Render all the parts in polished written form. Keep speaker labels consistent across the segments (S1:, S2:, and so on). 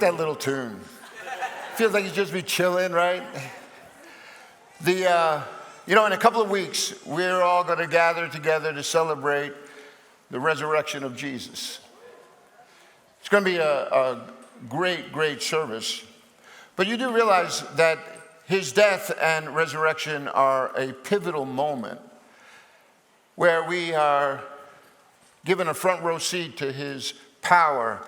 S1: that little tune. Feels like you just be chilling, right? In a couple of weeks, we're all going to gather together to celebrate the resurrection of Jesus. It's going to be a great, great service. But you do realize that his death and resurrection are a pivotal moment where we are given a front row seat to his power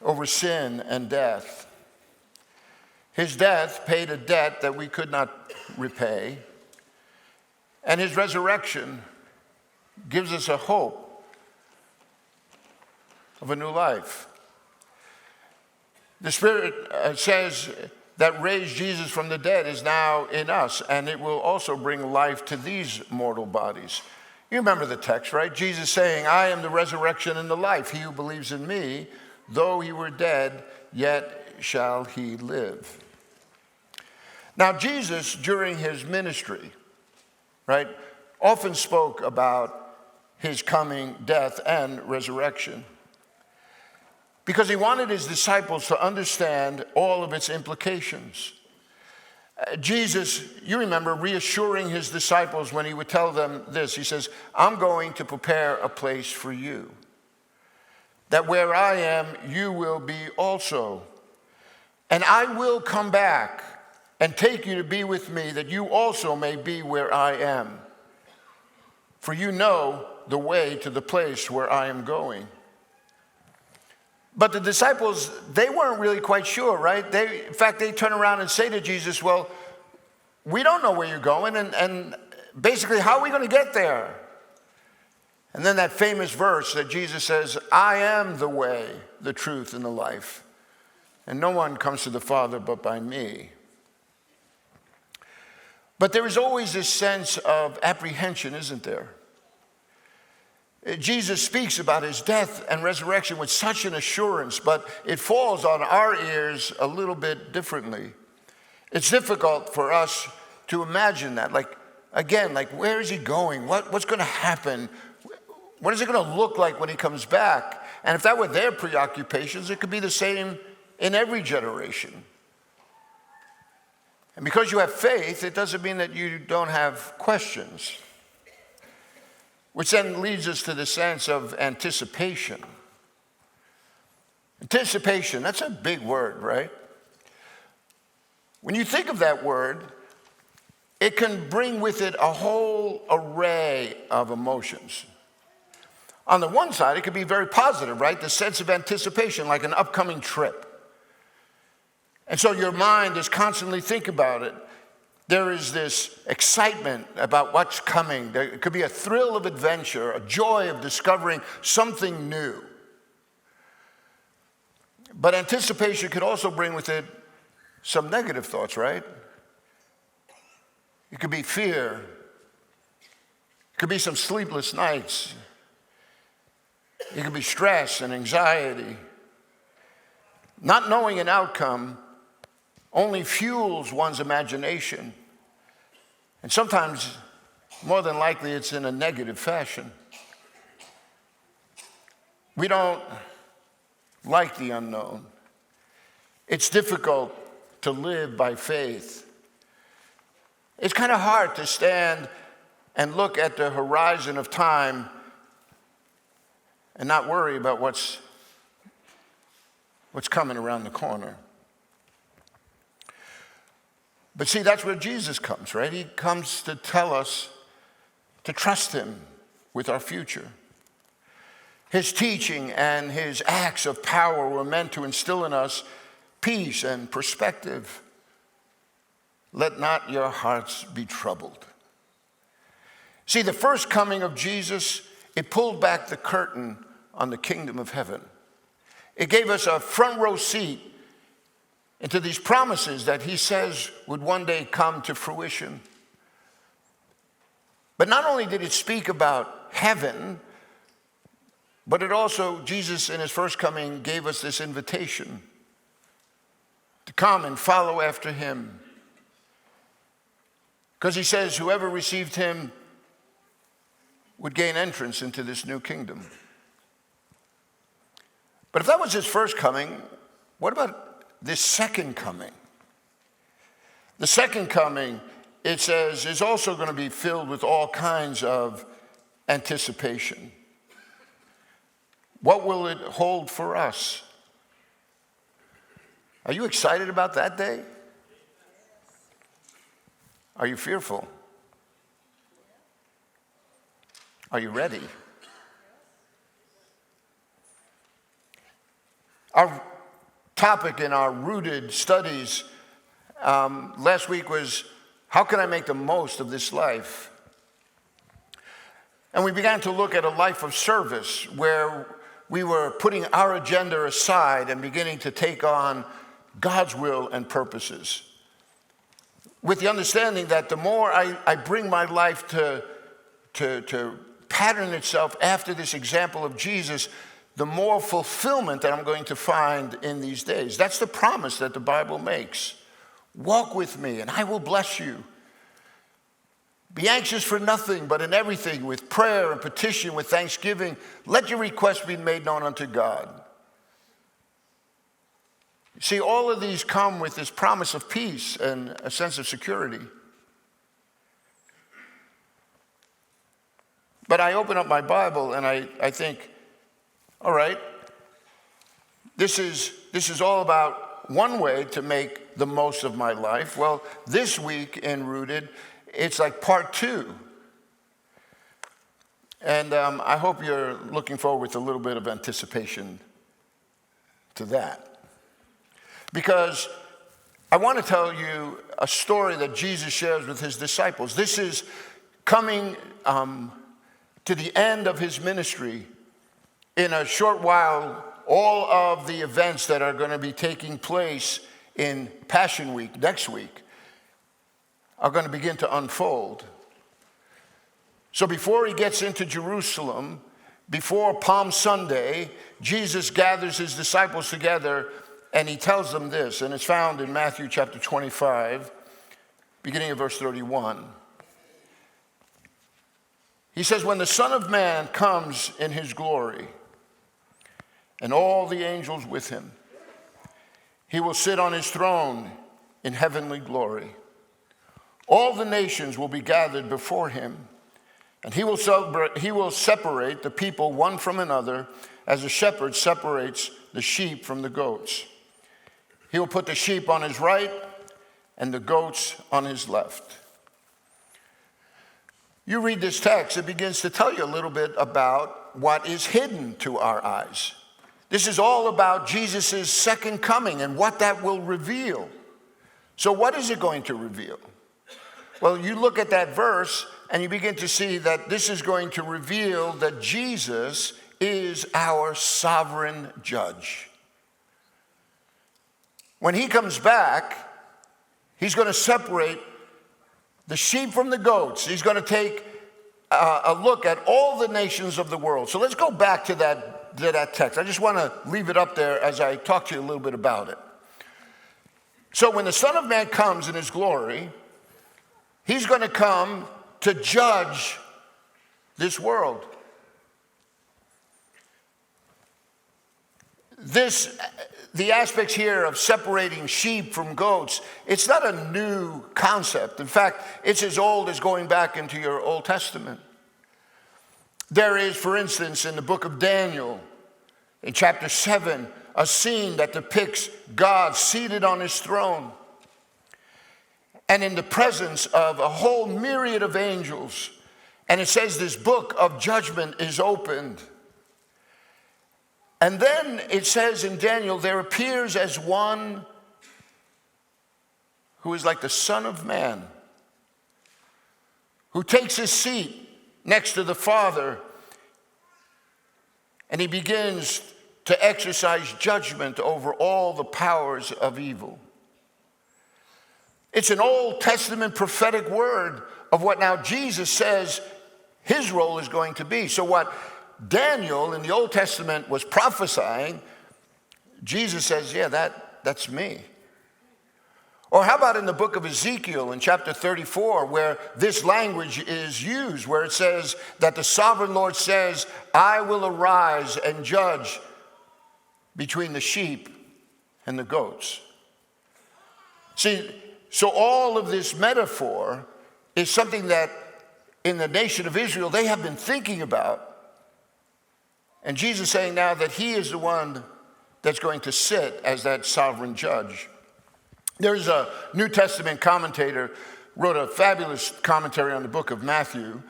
S1: over sin and death. His death paid a debt that we could not repay, and his resurrection gives us a hope of a new life. The Spirit says that raised Jesus from the dead is now in us, and it will also bring life to these mortal bodies. You remember the text, right? Jesus saying, I am the resurrection and the life. He who believes in me, though he were dead, yet shall he live. Now, Jesus, during his ministry, right, often spoke about his coming death and resurrection because he wanted his disciples to understand all of its implications. Jesus, you remember, reassuring his disciples when he would tell them this. He says, I'm going to prepare a place for you, that where I am, you will be also. And I will come back and take you to be with me, that you also may be where I am. For you know the way to the place where I am going. But the disciples, they weren't really quite sure, right? In fact, they turn around and say to Jesus, well, we don't know where you're going, and basically, how are we going to get there? And then that famous verse that Jesus says, I am the way, the truth, and the life, and no one comes to the Father but by me. But there is always this sense of apprehension, isn't there? Jesus speaks about his death and resurrection with such an assurance, but it falls on our ears a little bit differently. It's difficult for us to imagine that. Like, where is he going? What's going to happen? What is it going to look like when he comes back? And if that were their preoccupations, it could be the same in every generation. And because you have faith, it doesn't mean that you don't have questions. Which then leads us to the sense of anticipation. Anticipation, that's a big word, right? When you think of that word, it can bring with it a whole array of emotions. On the one side, it could be very positive, right? The sense of anticipation, like an upcoming trip. And so your mind is constantly thinking about it. There is this excitement about what's coming. There could be a thrill of adventure, a joy of discovering something new. But anticipation could also bring with it some negative thoughts, right? It could be fear. It could be some sleepless nights. It could be stress and anxiety. Not knowing an outcome only fuels one's imagination. And sometimes, more than likely, it's in a negative fashion. We don't like the unknown. It's difficult to live by faith. It's kind of hard to stand and look at the horizon of time and not worry about what's coming around the corner. But see, that's where Jesus comes, right? He comes to tell us to trust him with our future. His teaching and his acts of power were meant to instill in us peace and perspective. Let not your hearts be troubled. See, the first coming of Jesus, it pulled back the curtain on the kingdom of heaven. It gave us a front row seat into these promises that he says would one day come to fruition. But not only did it speak about heaven, but it also, Jesus in his first coming gave us this invitation to come and follow after him. Because he says whoever received him would gain entrance into this new kingdom. But if that was his first coming, what about this second coming? The second coming, it says, is also going to be filled with all kinds of anticipation. What will it hold for us? Are you excited about that day? Are you fearful? Are you ready? Our topic in our rooted studies last week was, how can I make the most of this life? And we began to look at a life of service where we were putting our agenda aside and beginning to take on God's will and purposes, with the understanding that the more I bring my life to pattern itself after this example of Jesus, the more fulfillment that I'm going to find in these days. That's the promise that the Bible makes. Walk with me and I will bless you. Be anxious for nothing, but in everything, with prayer and petition, with thanksgiving, let your requests be made known unto God. See, all of these come with this promise of peace and a sense of security. But I open up my Bible and I think, all right, this is all about one way to make the most of my life. Well, this week in Rooted, it's like part 2. And I hope you're looking forward with a little bit of anticipation to that. Because I want to tell you a story that Jesus shares with his disciples. This is coming to the end of his ministry. In a short while, all of the events that are going to be taking place in Passion Week, next week, are going to begin to unfold. So before he gets into Jerusalem, before Palm Sunday, Jesus gathers his disciples together and he tells them this, and it's found in Matthew chapter 25, beginning of verse 31. He says, when the Son of Man comes in his glory, and all the angels with him, he will sit on his throne in heavenly glory. All the nations will be gathered before him, and he will separate the people one from another, as a shepherd separates the sheep from the goats. He will put the sheep on his right and the goats on his left. You read this text, it begins to tell you a little bit about what is hidden to our eyes. This is all about Jesus' second coming and what that will reveal. So what is it going to reveal? Well, you look at that verse and you begin to see that this is going to reveal that Jesus is our sovereign judge. When he comes back, he's going to separate the sheep from the goats. He's going to take a look at all the nations of the world. So let's go back to that text. I just want to leave it up there as I talk to you a little bit about it. So when the Son of Man comes in his glory, he's going to come to judge this world. The aspects here of separating sheep from goats, it's not a new concept. In fact, it's as old as going back into your Old Testament. There is, for instance, in the book of Daniel, in chapter 7, a scene that depicts God seated on his throne and in the presence of a whole myriad of angels. And it says this book of judgment is opened. And then it says in Daniel, there appears as one who is like the Son of Man, who takes his seat next to the Father, and he begins to exercise judgment over all the powers of evil. It's an Old Testament prophetic word of what now Jesus says his role is going to be. So what Daniel in the Old Testament was prophesying, Jesus says, yeah, that's me. Or how about in the book of Ezekiel in chapter 34, where this language is used, where it says that the sovereign Lord says, I will arise and judge between the sheep and the goats. See, so all of this metaphor is something that in the nation of Israel they have been thinking about. And Jesus is saying now that he is the one that's going to sit as that sovereign judge. There's a New Testament commentator, wrote a fabulous commentary on the book of Matthew.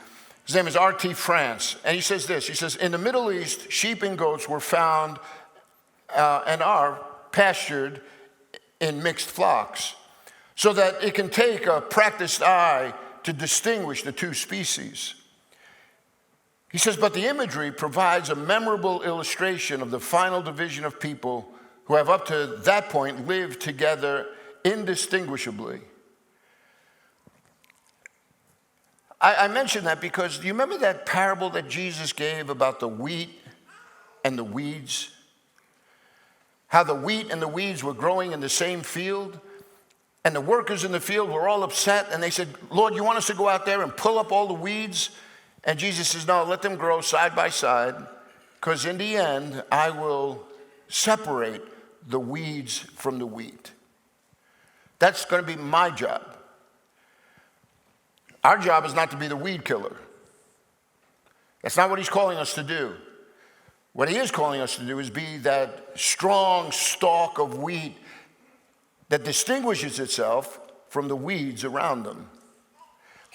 S1: His name is R.T. France. And he says this, he says, in the Middle East, sheep and goats were found and are pastured in mixed flocks, so that it can take a practiced eye to distinguish the two species. He says, but the imagery provides a memorable illustration of the final division of people who have up to that point lived together indistinguishably. I mention that because do you remember that parable that Jesus gave about the wheat and the weeds? How the wheat and the weeds were growing in the same field, and the workers in the field were all upset, and they said, Lord, you want us to go out there and pull up all the weeds? And Jesus says, no, let them grow side by side, because in the end, I will separate the weeds from the wheat. That's going to be my job. Our job is not to be the weed killer. That's not what he's calling us to do. What he is calling us to do is be that strong stalk of wheat that distinguishes itself from the weeds around them.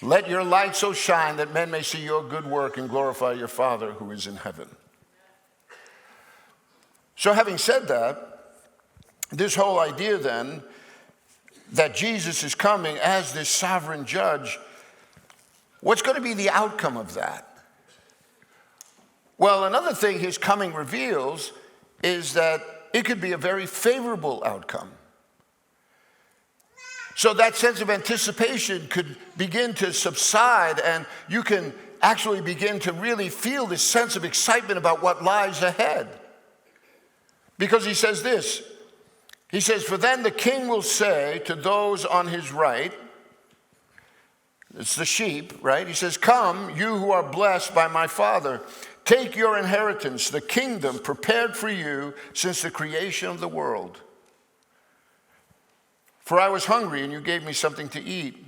S1: Let your light so shine that men may see your good work and glorify your Father who is in heaven. So having said that, this whole idea then that Jesus is coming as this sovereign judge, what's going to be the outcome of that? Well, another thing his coming reveals is that it could be a very favorable outcome. So that sense of anticipation could begin to subside, and you can actually begin to really feel this sense of excitement about what lies ahead. Because he says this, he says, for then the king will say to those on his right, it's the sheep, right? He says, come, you who are blessed by my Father, take your inheritance, the kingdom prepared for you since the creation of the world. For I was hungry, and you gave me something to eat.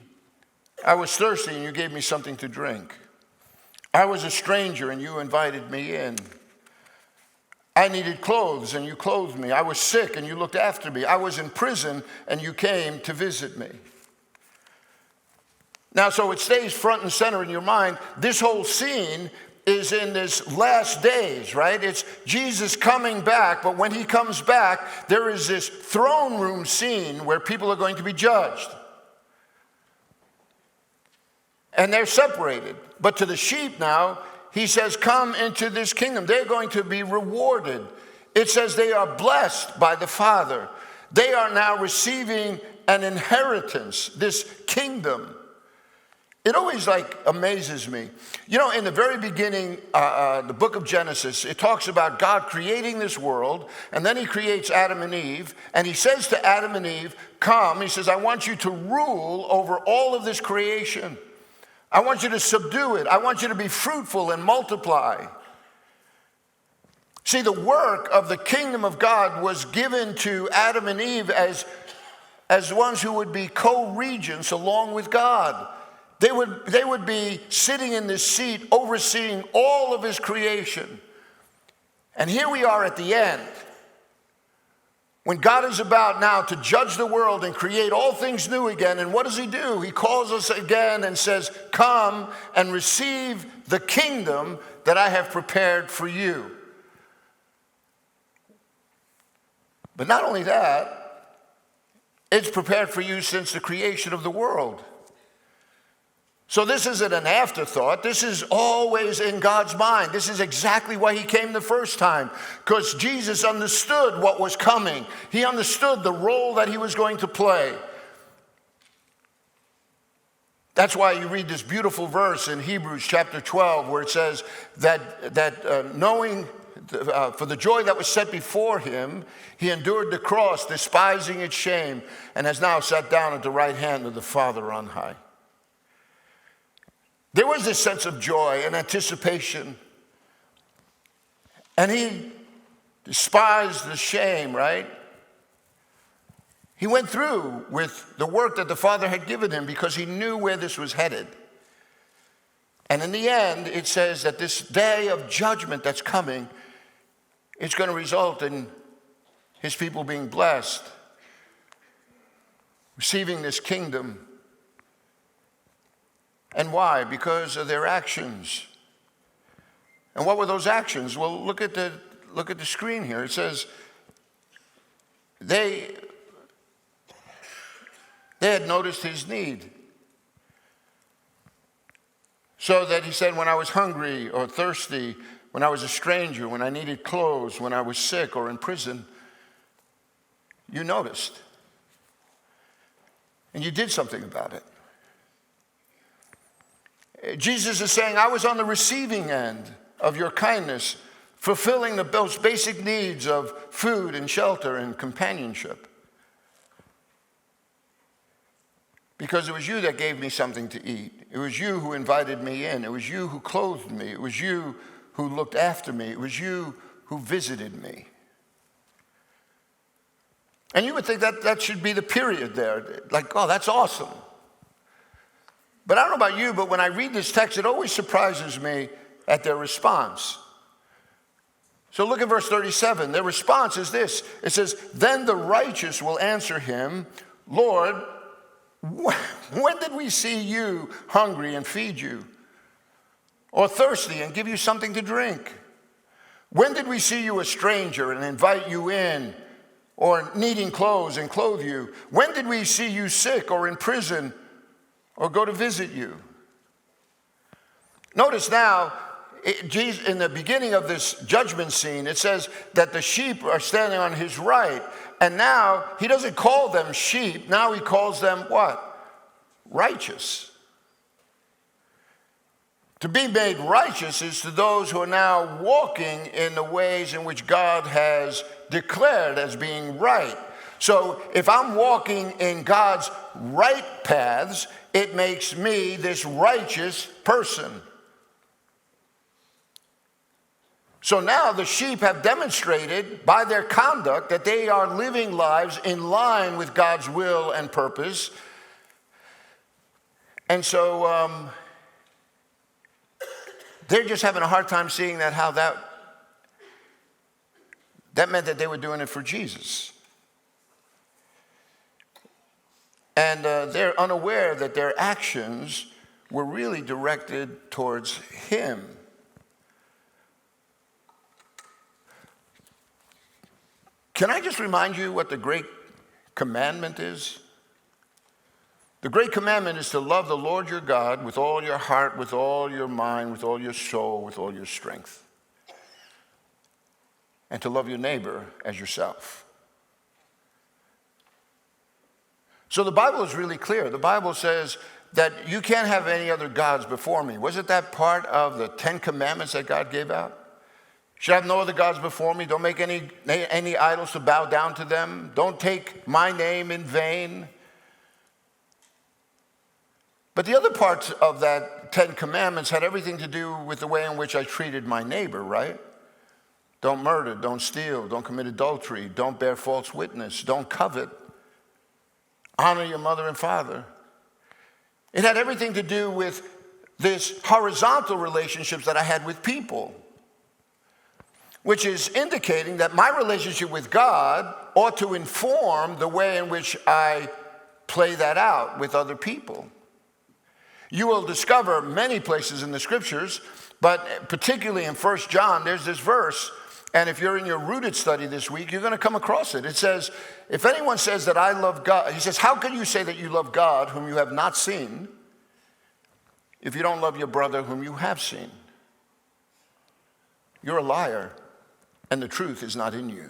S1: I was thirsty, and you gave me something to drink. I was a stranger, and you invited me in. I needed clothes, and you clothed me. I was sick, and you looked after me. I was in prison, and you came to visit me. Now, so it stays front and center in your mind. This whole scene is in this last days, right? It's Jesus coming back, but when he comes back, there is this throne room scene where people are going to be judged. And they're separated. But to the sheep now, he says, come into this kingdom. They're going to be rewarded. It says they are blessed by the Father. They are now receiving an inheritance, this kingdom. It always amazes me. You know, in the very beginning, the book of Genesis, it talks about God creating this world, and then he creates Adam and Eve, and he says to Adam and Eve, come, he says, I want you to rule over all of this creation. I want you to subdue it. I want you to be fruitful and multiply. See, the work of the kingdom of God was given to Adam and Eve as ones who would be co-regents along with God. They would be sitting in this seat overseeing all of his creation. And here we are at the end, when God is about now to judge the world and create all things new again. And what does he do? He calls us again and says, come and receive the kingdom that I have prepared for you. But not only that, it's prepared for you since the creation of the world. So this isn't an afterthought. This is always in God's mind. This is exactly why he came the first time, because Jesus understood what was coming. He understood the role that he was going to play. That's why you read this beautiful verse in Hebrews chapter 12 where it says that knowing for the joy that was set before him, he endured the cross, despising its shame, and has now sat down at the right hand of the Father on high. There was this sense of joy and anticipation. And despised the shame, right? He went through with the work that the Father had given him because he knew where this was headed. And in the end, it says that this day of judgment that's coming is going to result in his people being blessed, receiving this kingdom. And why? Because of their actions. And what were those actions? Well, look at the screen here. It says they had noticed his need. So that he said, when I was hungry or thirsty, when I was a stranger, when I needed clothes, when I was sick or in prison, you noticed. And you did something about it. Jesus is saying, I was on the receiving end of your kindness, fulfilling those basic needs of food and shelter and companionship. Because it was you that gave me something to eat. It was you who invited me in. It was you who clothed me. It was you who looked after me. It was you who visited me. And you would think that should be the period there. Like, oh, that's awesome. But I don't know about you, but when I read this text, it always surprises me at their response. So look at verse 37. Their response is this. It says, then the righteous will answer him, Lord, when did we see you hungry and feed you? Or thirsty and give you something to drink? When did we see you a stranger and invite you in? Or needing clothes and clothe you? When did we see you sick or in prison or go to visit you? Notice now, in the beginning of this judgment scene, it says that the sheep are standing on his right. And now he doesn't call them sheep. Now he calls them what? Righteous. To be made righteous is to those who are now walking in the ways in which God has declared as being right. So if I'm walking in God's right paths, it makes me this righteous person. So now the sheep have demonstrated by their conduct that they are living lives in line with God's will and purpose. And so they're just having a hard time seeing how that meant that they were doing it for Jesus. And they're unaware that their actions were really directed towards him. Can I just remind you what the great commandment is? The great commandment is to love the Lord your God with all your heart, with all your mind, with all your soul, with all your strength. And to love your neighbor as yourself. So the Bible is really clear. The Bible says that you can't have any other gods before me. Wasn't that part of the 10 commandments that God gave out? You should have no other gods before me. Don't make any idols to bow down to them. Don't take my name in vain. But the other parts of that 10 commandments had everything to do with the way in which I treated my neighbor, right? Don't murder, don't steal, don't commit adultery, don't bear false witness, don't covet, honor your mother and father. It had everything to do with this horizontal relationships that I had with people, which is indicating that my relationship with God ought to inform the way in which I play that out with other people. You will discover many places in the scriptures, but particularly in 1 John, there's this verse, and if you're in your rooted study this week, you're going to come across it. It says, if anyone says that I love God, he says, how can you say that you love God whom you have not seen if you don't love your brother whom you have seen? You're a liar, and the truth is not in you.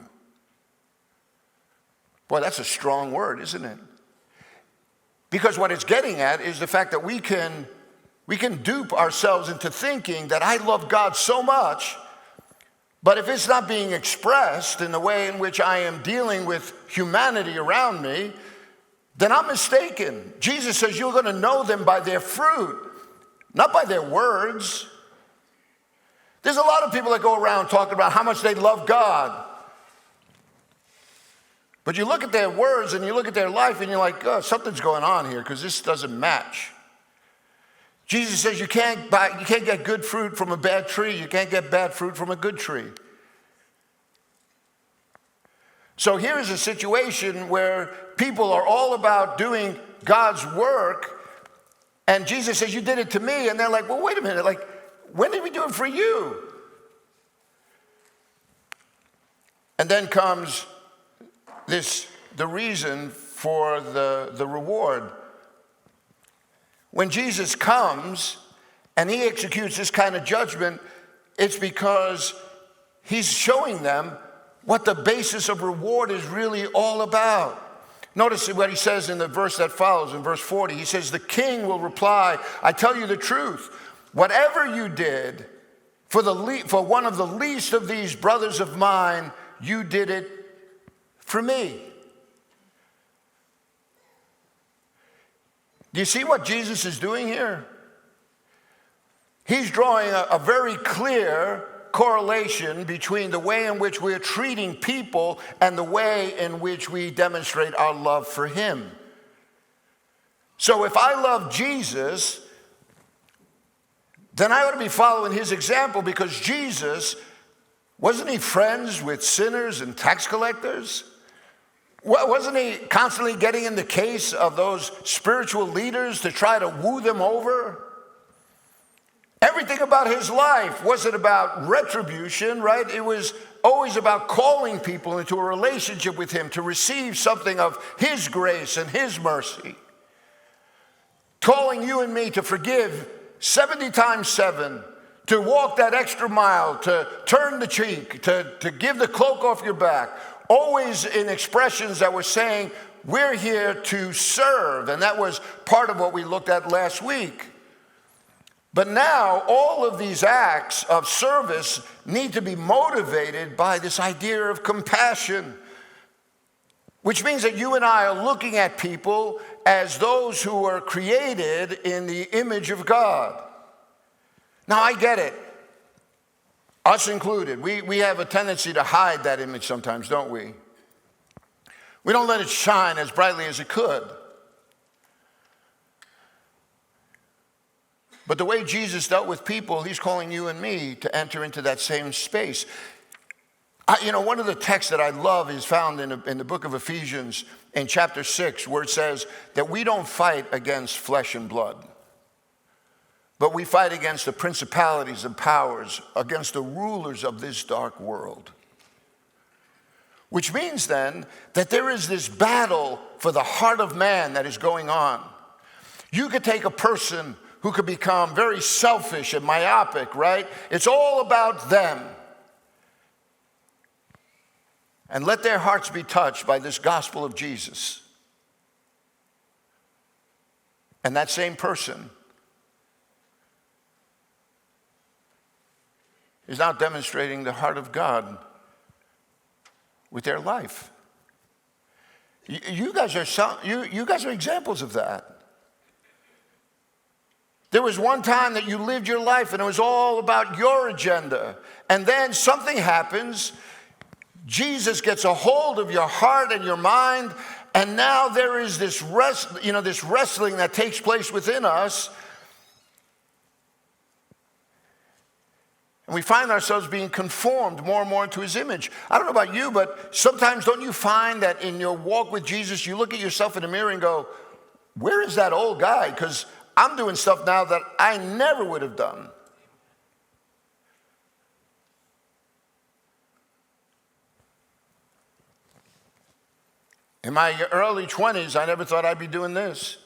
S1: Boy, that's a strong word, isn't it? Because what it's getting at is the fact that we can dupe ourselves into thinking that I love God so much, but if it's not being expressed in the way in which I am dealing with humanity around me, then I'm mistaken. Jesus says you're going to know them by their fruit, not by their words. There's a lot of people that go around talking about how much they love God. But you look at their words and you look at their life and you're like, oh, something's going on here because this doesn't match. Jesus says you can't get good fruit from a bad tree. You can't get bad fruit from a good tree. So here's a situation where people are all about doing God's work, and Jesus says, you did it to me. And they're like, well, wait a minute. Like, when did we do it for you? And then comes the reason for the reward. When Jesus comes and he executes this kind of judgment, it's because he's showing them what the basis of reward is really all about. Notice what he says in the verse that follows, in verse 40. He says, the king will reply, I tell you the truth. Whatever you did for one of the least of these brothers of mine, you did it for me. Do you see what Jesus is doing here? He's drawing a very clear correlation between the way in which we're treating people and the way in which we demonstrate our love for him. So if I love Jesus, then I ought to be following his example, because Jesus, wasn't he friends with sinners and tax collectors? Wasn't he constantly getting in the case of those spiritual leaders to try to woo them over? Everything about his life wasn't about retribution, right? It was always about calling people into a relationship with him to receive something of his grace and his mercy. Calling you and me to forgive 70 times 7, to walk that extra mile, to turn the cheek, to give the cloak off your back. Always in expressions that were saying, we're here to serve. And that was part of what we looked at last week. But now, all of these acts of service need to be motivated by this idea of compassion, which means that you and I are looking at people as those who are created in the image of God. Now, I get it. Us included. We have a tendency to hide that image sometimes, don't we? We don't let it shine as brightly as it could. But the way Jesus dealt with people, he's calling you and me to enter into that same space. One of the texts that I love is found in the book of Ephesians in chapter 6, where it says that we don't fight against flesh and blood, but we fight against the principalities and powers, against the rulers of this dark world. Which means then that there is this battle for the heart of man that is going on. You could take a person who could become very selfish and myopic, right? It's all about them. And let their hearts be touched by this gospel of Jesus. And that same person is now demonstrating the heart of God with their life. You guys are examples of that. There was one time that you lived your life and it was all about your agenda. And then something happens. Jesus gets a hold of your heart and your mind. And now there is this wrestling that takes place within us. And we find ourselves being conformed more and more into his image. I don't know about you, but sometimes don't you find that in your walk with Jesus, you look at yourself in the mirror and go, where is that old guy? Because I'm doing stuff now that I never would have done. In my early 20s, I never thought I'd be doing this.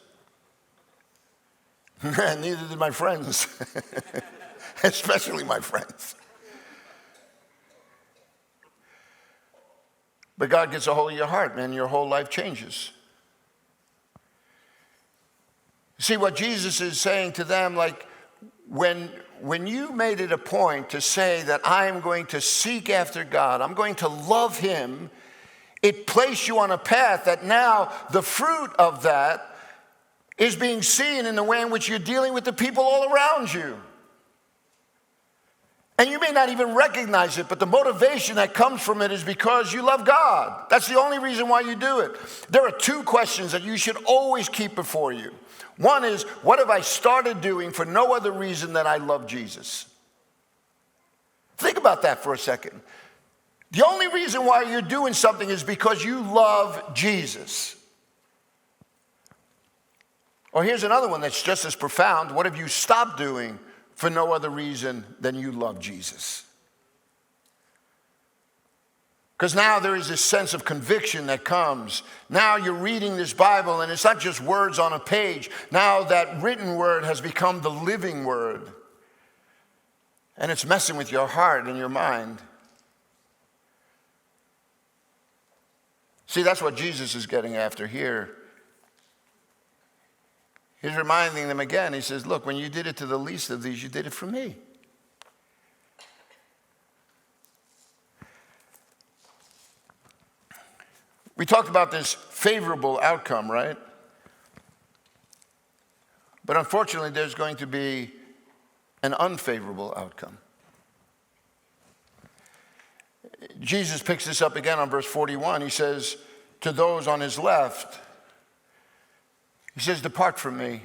S1: Neither did my friends. Especially my friends. But God gets a hold of your heart, man. Your whole life changes. See what Jesus is saying to them, like when you made it a point to say that I am going to seek after God, I'm going to love him, it placed you on a path that now the fruit of that is being seen in the way in which you're dealing with the people all around you. And you may not even recognize it, but the motivation that comes from it is because you love God. That's the only reason why you do it. There are two questions that you should always keep before you. One is, what have I started doing for no other reason than I love Jesus? Think about that for a second. The only reason why you're doing something is because you love Jesus. Or here's another one that's just as profound. What have you stopped doing for no other reason than you love Jesus? Because now there is this sense of conviction that comes. Now you're reading this Bible, and it's not just words on a page. Now that written word has become the living word. And it's messing with your heart and your mind. See, that's what Jesus is getting after here. He's reminding them again. He says, look, when you did it to the least of these, you did it for me. We talked about this favorable outcome, right? But unfortunately, there's going to be an unfavorable outcome. Jesus picks this up again on verse 41. He says to those on his left, he says, depart from me,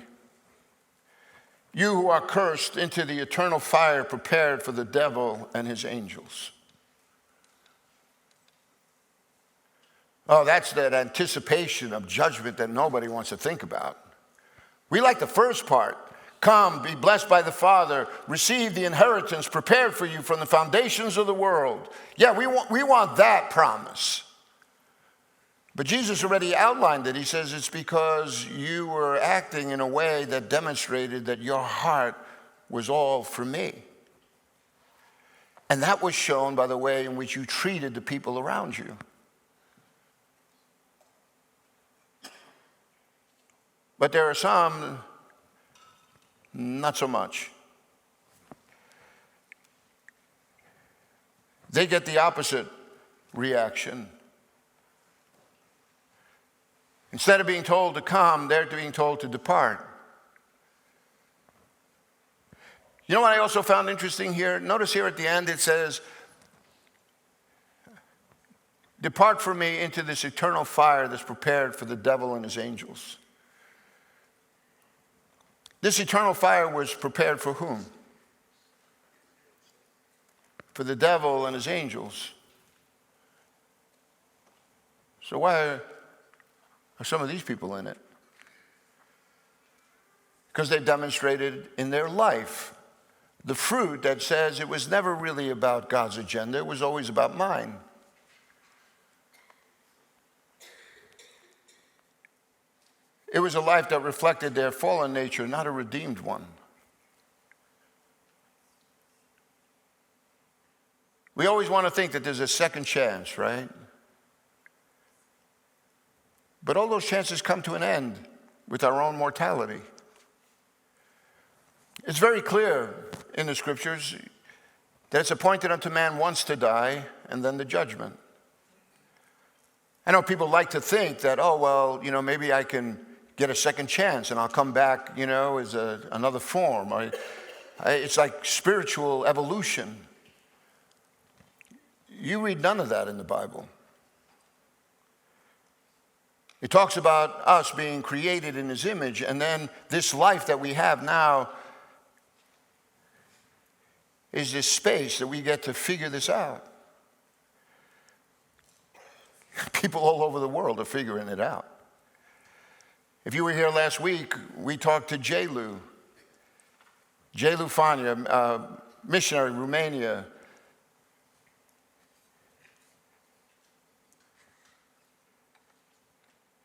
S1: you who are cursed, into the eternal fire prepared for the devil and his angels. Oh, that's that anticipation of judgment that nobody wants to think about. We like the first part. Come, be blessed by the Father, receive the inheritance prepared for you from the foundations of the world. Yeah, we want that promise. But Jesus already outlined it. He says it's because you were acting in a way that demonstrated that your heart was all for me. And that was shown by the way in which you treated the people around you. But there are some, not so much. They get the opposite reaction. Instead of being told to come, they're being told to depart. You know what I also found interesting here? Notice here at the end it says, depart from me into this eternal fire that's prepared for the devil and his angels. This eternal fire was prepared for whom? For the devil and his angels. So why are some of these people in it? Because they've demonstrated in their life the fruit that says it was never really about God's agenda, it was always about mine. It was a life that reflected their fallen nature, not a redeemed one. We always want to think that there's a second chance, right? But all those chances come to an end with our own mortality. It's very clear in the scriptures that it's appointed unto man once to die and then the judgment. I know people like to think that, oh, well, maybe I can get a second chance and I'll come back, as another form. It's like spiritual evolution. You read none of that in the Bible. It talks about us being created in his image, and then this life that we have now is this space that we get to figure this out. People all over the world are figuring it out. If you were here last week, we talked to J-Lu Fania, missionary, Romania.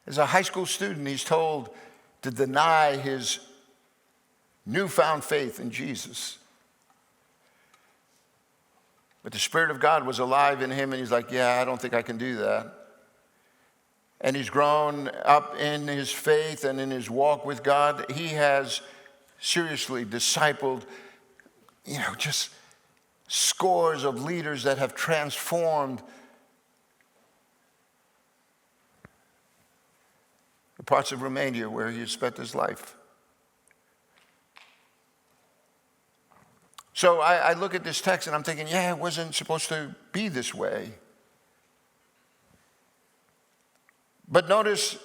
S1: As a high school student, he's told to deny his newfound faith in Jesus. But the Spirit of God was alive in him, and he's like, yeah, I don't think I can do that. And he's grown up in his faith and in his walk with God. He has seriously discipled, just scores of leaders that have transformed the parts of Romania where he has spent his life. So I look at this text and I'm thinking, yeah, it wasn't supposed to be this way. But notice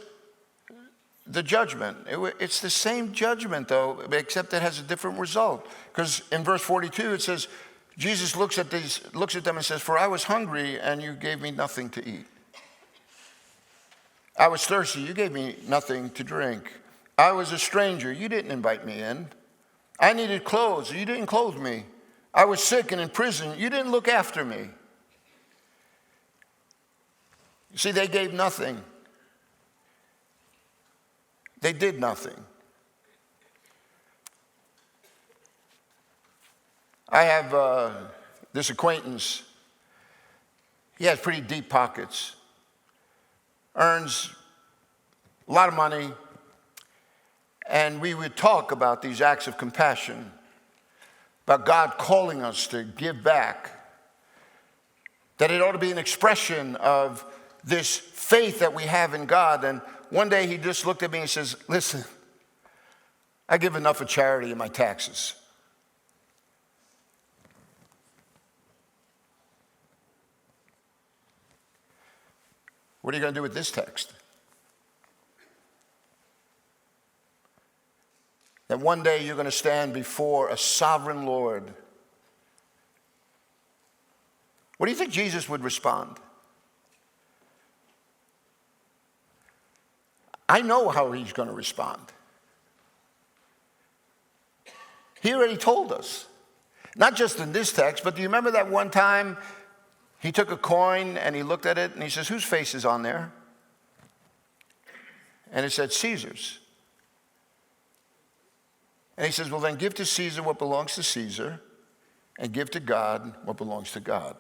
S1: the judgment. It's the same judgment, though, except it has a different result. Because in verse 42, it says, Jesus looks at them and says, "For I was hungry, and you gave me nothing to eat. I was thirsty, you gave me nothing to drink. I was a stranger, you didn't invite me in. I needed clothes, you didn't clothe me. I was sick and in prison, you didn't look after me." You see, they gave nothing. They did nothing. I have this acquaintance. He has pretty deep pockets, earns a lot of money, and we would talk about these acts of compassion, about God calling us to give back, that it ought to be an expression of this faith that we have in God. And one day he just looked at me and says, "Listen, I give enough of charity in my taxes." What are you going to do with this text? That one day you're going to stand before a sovereign Lord. What do you think Jesus would respond? I know how he's going to respond. He already told us. Not just in this text, but do you remember that one time he took a coin and he looked at it and he says, "Whose face is on there?" And it said, "Caesar's." And he says, "Well, then give to Caesar what belongs to Caesar and give to God what belongs to God."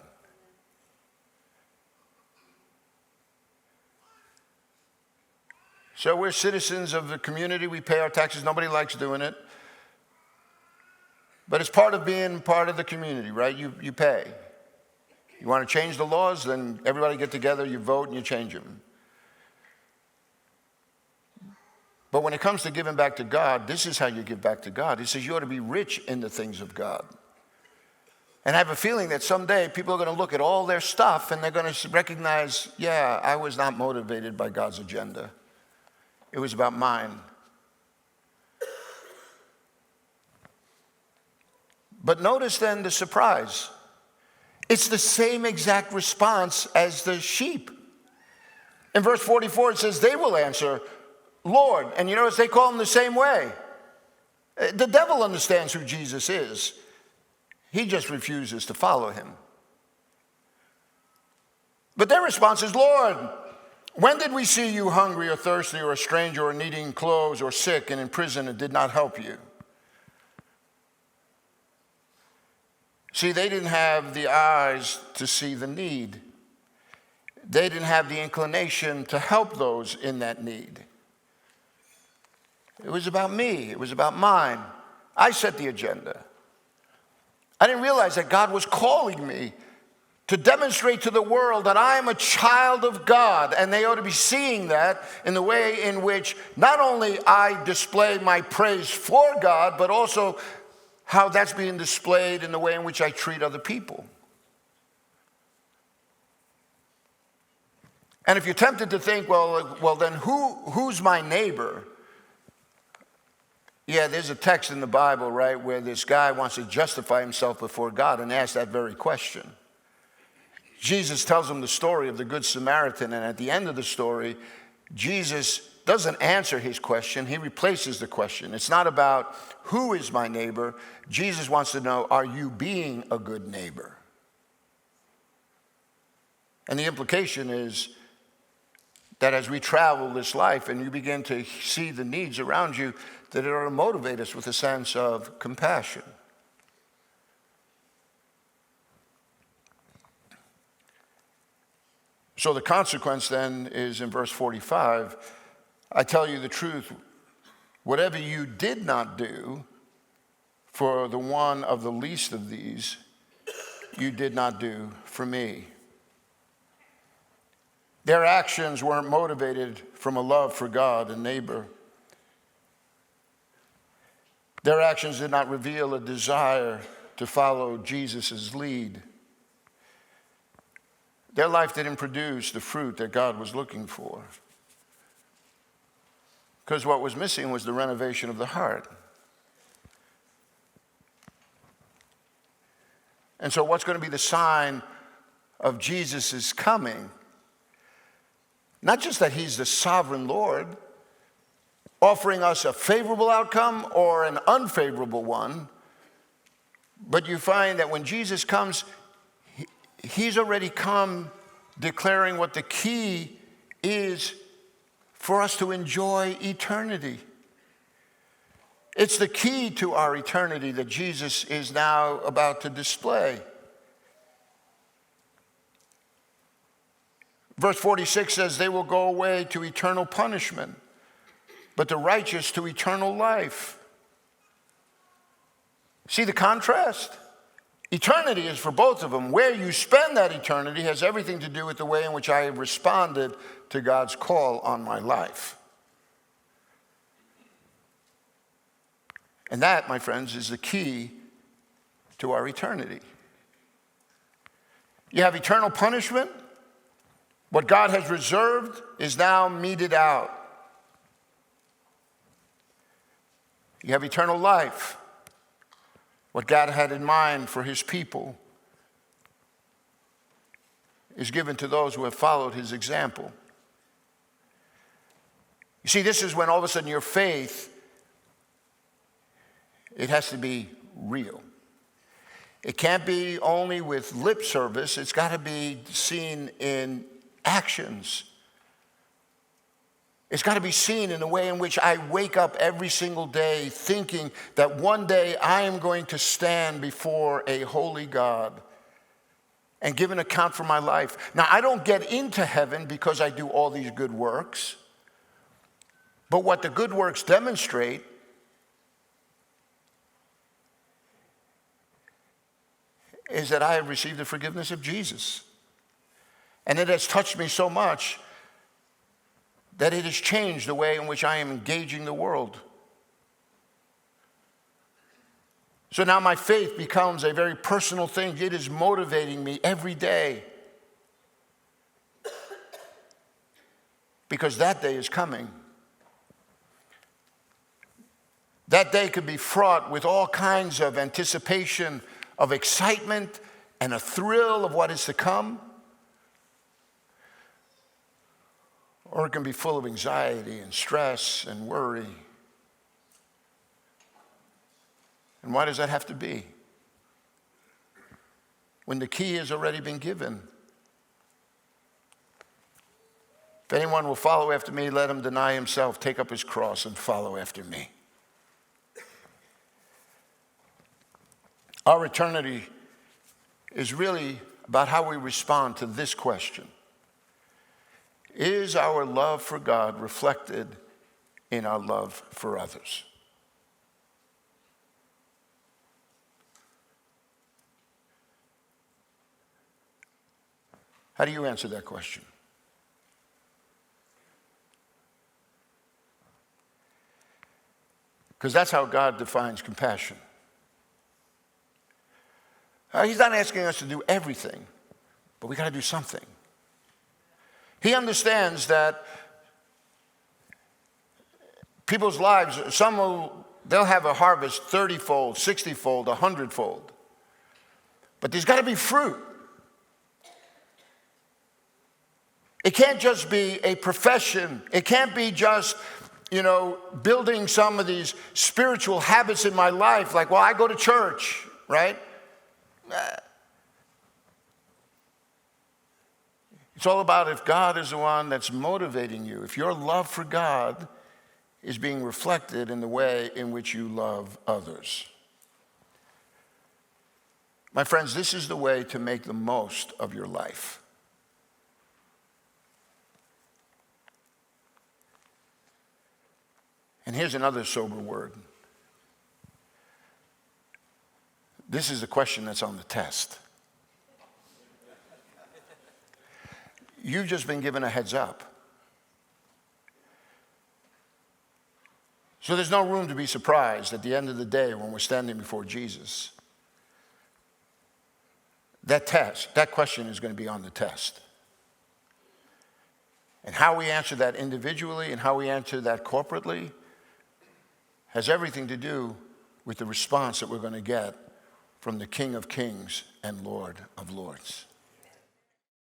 S1: So we're citizens of the community. We pay our taxes. Nobody likes doing it. But it's part of being part of the community, right? You pay. You want to change the laws, then everybody get together, you vote, and you change them. But when it comes to giving back to God, this is how you give back to God. He says you ought to be rich in the things of God. And I have a feeling that someday people are going to look at all their stuff and they're going to recognize, yeah, I was not motivated by God's agenda. It was about mine. But notice then the surprise. It's the same exact response as the sheep. In verse 44, it says, they will answer, "Lord." And you notice they call him the same way. The devil understands who Jesus is. He just refuses to follow him. But their response is, "Lord, when did we see you hungry or thirsty or a stranger or needing clothes or sick and in prison and did not help you?" See, they didn't have the eyes to see the need. They didn't have the inclination to help those in that need. It was about me. It was about mine. I set the agenda. I didn't realize that God was calling me to demonstrate to the world that I am a child of God, and they ought to be seeing that in the way in which not only I display my praise for God, but also how that's being displayed in the way in which I treat other people. And if you're tempted to think, well then who's my neighbor? Yeah, there's a text in the Bible, right, where this guy wants to justify himself before God and ask that very question. Jesus tells him the story of the Good Samaritan, and at the end of the story, Jesus doesn't answer his question, he replaces the question. It's not about who is my neighbor. Jesus wants to know, are you being a good neighbor? And the implication is that as we travel this life and you begin to see the needs around you, that it ought to motivate us with a sense of compassion. So the consequence then is in verse 45, I tell you the truth, whatever you did not do for the one of the least of these, you did not do for me. Their actions weren't motivated from a love for God and neighbor. Their actions did not reveal a desire to follow Jesus' lead. Their life didn't produce the fruit that God was looking for, because what was missing was the renovation of the heart. And so what's going to be the sign of Jesus' coming? Not just that he's the sovereign Lord, offering us a favorable outcome or an unfavorable one, but you find that when Jesus comes, he's already come declaring what the key is for us to enjoy eternity. It's the key to our eternity that Jesus is now about to display. Verse 46 says, they will go away to eternal punishment, but the righteous to eternal life. See the contrast? Eternity is for both of them. Where you spend that eternity has everything to do with the way in which I have responded to God's call on my life. And that, my friends, is the key to our eternity. You have eternal punishment. What God has reserved is now meted out. You have eternal life. What God had in mind for his people is given to those who have followed his example. You see, this is when all of a sudden your faith, it has to be real. It can't be only with lip service. It's got to be seen in actions. It's got to be seen in the way in which I wake up every single day thinking that one day I am going to stand before a holy God and give an account for my life. Now, I don't get into heaven because I do all these good works, but what the good works demonstrate is that I have received the forgiveness of Jesus. And it has touched me so much that it has changed the way in which I am engaging the world. So now my faith becomes a very personal thing. It is motivating me every day. Because that day is coming. That day could be fraught with all kinds of anticipation, of excitement, and a thrill of what is to come. Or it can be full of anxiety and stress and worry. And why does that have to be? When the key has already been given. If anyone will follow after me, let him deny himself, take up his cross, and follow after me. Our eternity is really about how we respond to this question. Is our love for God reflected in our love for others? How do you answer that question? Because that's how God defines compassion. He's not asking us to do everything, but we got to do something. He understands that people's lives, they'll have a harvest 30-fold, 60-fold, 100-fold. But there's got to be fruit. It can't just be a profession. It can't be just, building some of these spiritual habits in my life. Like, well, I go to church, right? It's all about if God is the one that's motivating you, if your love for God is being reflected in the way in which you love others. My friends, this is the way to make the most of your life. And here's another sober word. This is the question that's on the test. You've just been given a heads up. So there's no room to be surprised at the end of the day when we're standing before Jesus. that question is going to be on the test. And how we answer that individually and how we answer that corporately has everything to do with the response that we're going to get from the King of Kings and Lord of Lords.